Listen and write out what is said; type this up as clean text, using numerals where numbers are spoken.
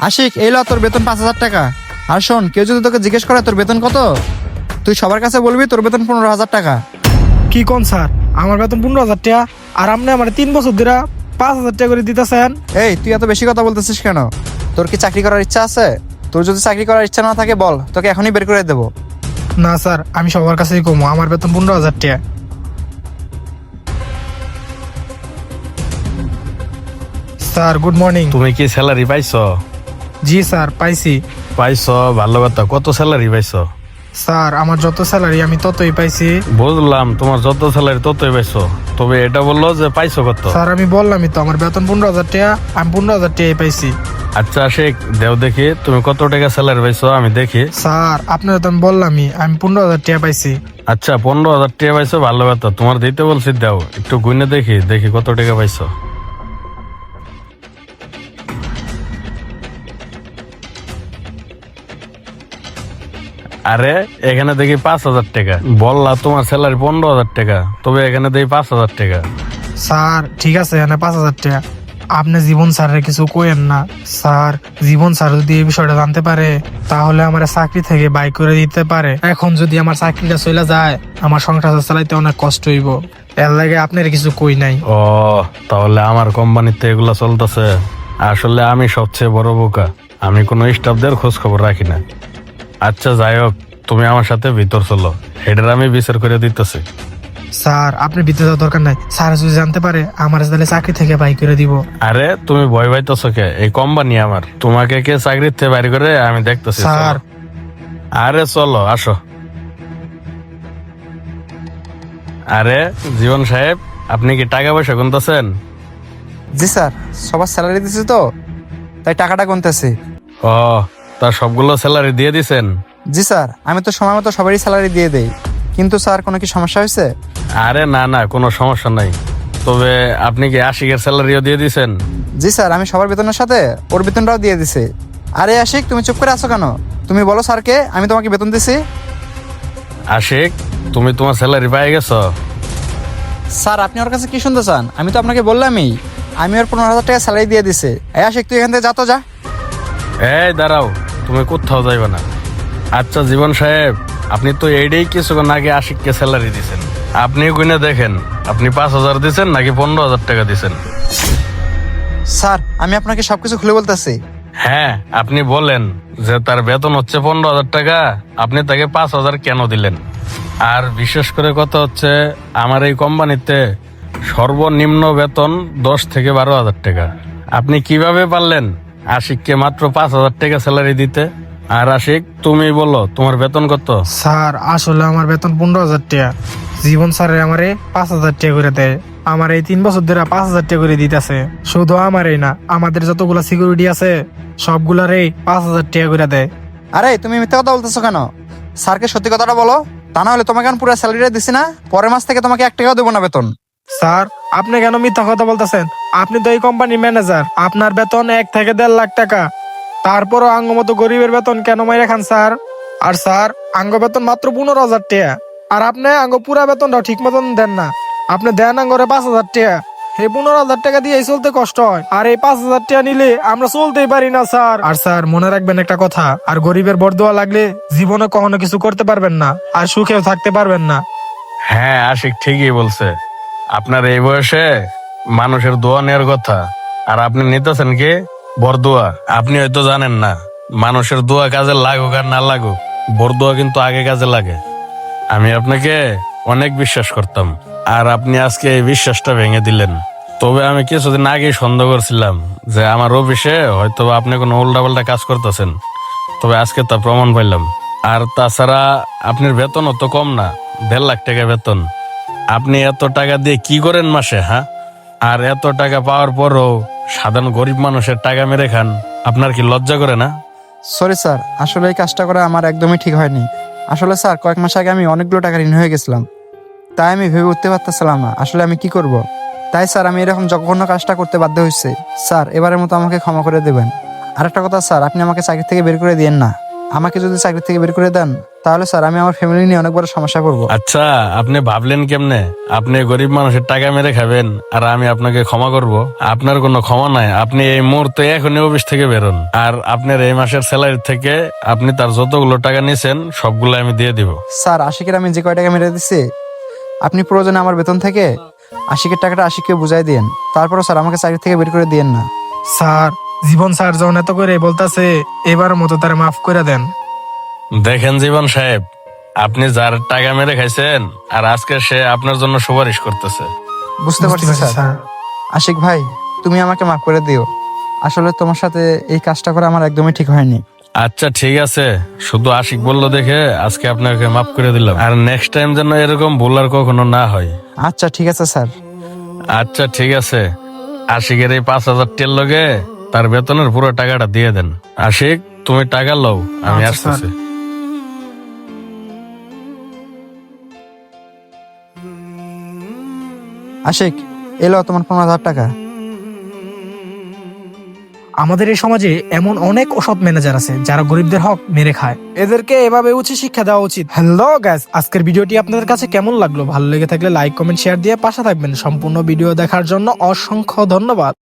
আশিক, এই ল তোর বেতন 5,000 টাকা। আর শোন, কেউ যদি তোকে জিজ্ঞেস করে তোর বেতন কত, তুই সবার কাছে বলবি তোর বেতন 15,000 টাকা। কি কোন স্যার, আমার বেতন 15,000 টাকা আর আপনি আমার 3 বছর ধরে 5,000 টাকা করে দিতেছেন? এই, তুই এত বেশি কথা বলতেছিস কেন? তোর কি চাকরি করার ইচ্ছা আছে? তোর যদি চাকরি করার ইচ্ছা না থাকে বল, তোকে এখনই বের করে দেবো। না স্যার, আমি সবার কাছেই কমো, আমার বেতন 15,000 টাকা। Sir good morning. তুমি কি স্যালারি পাইছো? জি স্যার, পাইছি। পাইছো, ভালো কথা। কত স্যালারি পাইছো? স্যার আমার যত স্যালারি আমি ততই পাইছি। বুঝলাম, তোমার যত স্যালারি ততই পাইছো, তবে এটা বললো যে পাইছো কত? স্যার আমি বললামই তো, আমার বেতন 15,000 টাকা, আমি 15,000 টাকাই পাইছি। আচ্ছা আশিক, দেও দেখি তুমি কত টাকা স্যালারি পাইছো, আমি দেখি। স্যার আপনার তো আমি বললামই, আমি 15,000 টাকা পাইছি। আচ্ছা, 15,000 টাকা পাইছো, ভালো কথা। তোমার দিতে বলছি, দাও একটু গুনে দেখি দেখি কত টাকা পাইছো। আরে এখানে দেখি 5,000 টাকা। বললা তোমার স্যালারি 15,000 টাকা, তবে এখানে দেখি 5,000 টাকা। স্যার ঠিক আছে, এখানে 5,000 টাকা। আপনি জীবন স্যারের কিছু কইেন না। স্যার জীবন স্যার যদি এই বিষয়টা জানতে পারে তাহলে আমার চাকরি থেকে বাই করে দিতে পারে। এখন যদি আমার চাকরিটা চলে যায়, আমার সংসার চালাইতে অনেক কষ্ট হইব। এর লাগে আপনার কিছু কই নাই। ও, তাহলে আমার কোম্পানিতে এগুলা চলতেছে। আসলে আমি সবচেয়ে বড় বোকা, আমি কোনো স্টাফদের খোঁজ খবর রাখি না। আচ্ছা যাই হোক, তুমি আমার সাথে ভিতর চলো, হেডের আমি বিচার করে দিতেছি। স্যার আপনি বিদ্যুৎ দেওয়ার দরকার নাই, স্যার যদি জানতে পারে আমার তাহলে চাকরি থেকে বাই করে দিব। আরে তুমি ভয় পাইতেছো কে? এই কোম্পানি আমার, তোমাকে কে চাকরির থেকে বাইরে করে আমি দেখতেছি। স্যার চলো। আরে চলো, আসো। আরে জীবন সাহেব, আপনি কি টাকা পয়সা গুনতেছেন? জি স্যার, সবার স্যালারি দিছি তো, তাই টাকাটা গুনতেছি। ও, তার সবগুলো স্যালারি দিয়ে দিছেন? জি স্যার, আমি তো সময় মতো সবারই স্যালারি দিয়ে দেই। কিন্তু স্যার, কোনো কি সমস্যা হয়েছে? আরে না না, কোনো সমস্যা নাই। তবে আপনি কি আশিকের স্যালারিও দিয়ে দিছেন? জি স্যার, আমি সবার বেতনের সাথে ওর বেতনটাও দিয়ে দিছি। আরে আশিক, তুমি চুপ করে আছো কেন? তুমি বলো স্যারকে আমি তোমাকে বেতন দিছি। আশিক, তুমি তোমার স্যালারি পেয়ে গেছো? স্যার, আপনি ওর কাছে কি শুনতে চান? আমি তো আপনাকে বললামই, আমি ওর 15,000 টাকা স্যালারি দিয়ে দিছি। এই আশিক, তুই এখান থেকে যা তো যা। এই দাঁড়াও, তুমি কোথাও যাইবে না। আচ্ছা জীবন সাহেব, আপনি তো এইটাই কিছুক্ষণ আগে আশিককে স্যালারি দিছেন। আপনি গুনে দেখেন, আপনি 5,000 দিছেন নাকি 15,000 টাকা দিছেন? স্যার, আমি আপনাকে সবকিছু খুলে বলতেছি। হ্যাঁ, আপনি বলেন যে তার বেতন হচ্ছে 15,000 টাকা, আপনি তাকে 5,000 কেন দিলেন? আর বিশেষ করে কথা হচ্ছে, আমার এই কোম্পানিতে সর্বনিম্ন বেতন 10 থেকে 12,000 টাকা। আপনি কিভাবে পারলেন আশিককে মাত্র 5,000 টাকা স্যালারি দিতে? আর আশিক, তুমি বলো তোমার বেতন কত? স্যার আসলে আমার বেতন 15,000 টাকা। জীবন স্যারের আমারে 5,000 টাকা করে দেয়। আমার এই 3 বছর ধরে 5,000 টাকা করে দিতেছে। শুধু আমারই না, আমাদের যতগুলা সিকিউরিটি আছে সবগুলারই 5,000 টাকা করে দেয়। আরে তুমি মিথ্যা কথা বলতেছো কেন? স্যারকে সত্যি কথাটা বলো, তা না হলে তোমাকে আমি পুরো স্যালারিটা দিছি না, পরের মাস থেকে তোমাকে 1 টাকাও দেবো না বেতন। স্যার আপনি কেন মিথ্যা কথা বলতেছেন? আপনি তো এই কোম্পানির ম্যানেজার, আপনার বেতন 1 থেকে 1.5 লাখ টাকা। তারপরও আঙ্গ মতো গরিবের বেতন কেন মাইরা খান স্যার? আর স্যার আঙ্গ বেতন মাত্র 15,000 টাকা, আর আপনি আঙ্গ পুরা বেতনটাও ঠিক মতন দেন না। আপনি দেন আঙ্গরে 5,000 টাকা। এই 15,000 টাকা দিয়ে চলতে কষ্ট হয়, আর এই 5,000 টাকা নিলে আমরা চলতেই পারি না স্যার। আর স্যার মনে রাখবেন একটা কথা, আর গরিবের বরদোয়া লাগলে জীবনে কখনো কিছু করতে পারবেন না, আর সুখেও থাকতে পারবেন না। হ্যাঁ, আশিক ঠিকই বলছে। আপনার এই বয়সে মানুষের দোয়া নেওয়ার কথা, আর আপনি নিতেছেন কি বরদোয়া? আপনি হয়তো জানেন না, মানুষের দোয়া কাজে লাগুক আর না লাগুক, বরদোয়া কিন্তু আগে কাজে লাগে। আমি আপনাকে অনেক বিশ্বাস করতাম, আর আপনি আজকে এই বিশ্বাসটা ভেঙে দিলেন। তবে আমি কিছুদিন আগে সন্দেহ করছিলাম যে আমার অফিসে হয়তো বা আপনি কোনো উল্টাপাল্টা কাজ করতেছেন, তবে আজকে তা প্রমাণ পাইলাম। আর তাছাড়া আপনার বেতনও তো কম না, 1.5 লাখ টাকা বেতন। আপনি এত টাকা দিয়ে কি করেন মাসে? হ্যাঁ, আর এত টাকা পাওয়ার পরও সাধারণ গরিব মানুষের টাকা মেরে খান, আপনার কি লজ্জা করে না? সরি স্যার, আসলে এই কাজটা করা আমার একদমই ঠিক হয়নি। আসলে স্যার, কয়েক মাস আগে আমি অনেকগুলো টাকা ঋণ হয়ে গেছিলাম, তাই আমি ভেবে উঠতে পারতেছিলাম না আসলে আমি কি করব। তাই স্যার, আমি এরকম জঘন্য কাজটা করতে বাধ্য হয়েছি। স্যার, এবারের মতো আমাকে ক্ষমা করে দেবেন। আরেকটা কথা স্যার, আপনি আমাকে চাকরি থেকে বের করে দিয়েন না। আমাকে যদি চাকরি থেকে বের করে দেন তাহলে স্যার আমি আমার ফ্যামিলি নিয়ে অনেক বড় সমস্যা পড়বো। আচ্ছা, আপনি ভাবলেন কেমনে আপনি গরিব মানুষের টাকা মেরে খাবেন আর আমি আপনাকে ক্ষমা করব? আপনার কোনো ক্ষমা নাই। আপনি এই মুহূর্তে এখনই অফিস থেকে বেরোন, আর আপনার এই মাসের স্যালারি থেকে আপনি তার যতগুলো টাকা নিছেন সবগুলো আমি দিয়ে দিব। স্যার আশিকের আমি যে কয় টাকা মেরে দিচ্ছি আপনি প্রয়োজনে আমার বেতন থেকে আশিকের টাকাটা আশিককে বুঝাই দিন, তারপরও স্যার আমাকে চাকরি থেকে বের করে দিয়েন না। স্যার জীবন স্যার যখন এত করে বলতাছে এবার মতো তারা মাফ করে দেন। দেখেন জীবন সাহেব, আপনি যার টাকা মেরে খাইছেন আর আজকে সে আপনার জন্য সুপারিশ করতেছে। বুঝতে পারছি স্যার। আশিক ভাই তুমি আমাকে মাফ করে দিও, আসলে তোমার সাথে এই কাজটা করা আমার একদমই ঠিক হয়নি। আচ্ছা ঠিক আছে, শুধু আশিক বললো দেখে আজকে আপনাকে মাফ করে দিলাম, আর নেক্সট টাইম যেন এরকম ভুল আর কখনো না হয়। আচ্ছা ঠিক আছে স্যার। আচ্ছা ঠিক আছে, আশিকের এই 5,000 টেল লগে তার বেতনের পুরো টাকাটা দিয়ে দেন। আশিক তুমি টাকা লও, আমি আচ্ছা, আসতেছি। আশিক এলো তোমার 15,000 টাকা। আমাদের এই সমাজে এমন অনেক অসৎ ম্যানেজার আছে যারা গরিবদের হক মেরে খায়, এদেরকে এভাবে উচিত শিক্ষা দেওয়া উচিত। হ্যালো গাইস, আজকের ভিডিওটি আপনাদের কাছে কেমন লাগলো? ভালো লেগে থাকলে লাইক কমেন্ট শেয়ার দিয়ে পাশে থাকবেন। সম্পূর্ণ ভিডিও দেখার জন্য অসংখ্য ধন্যবাদ।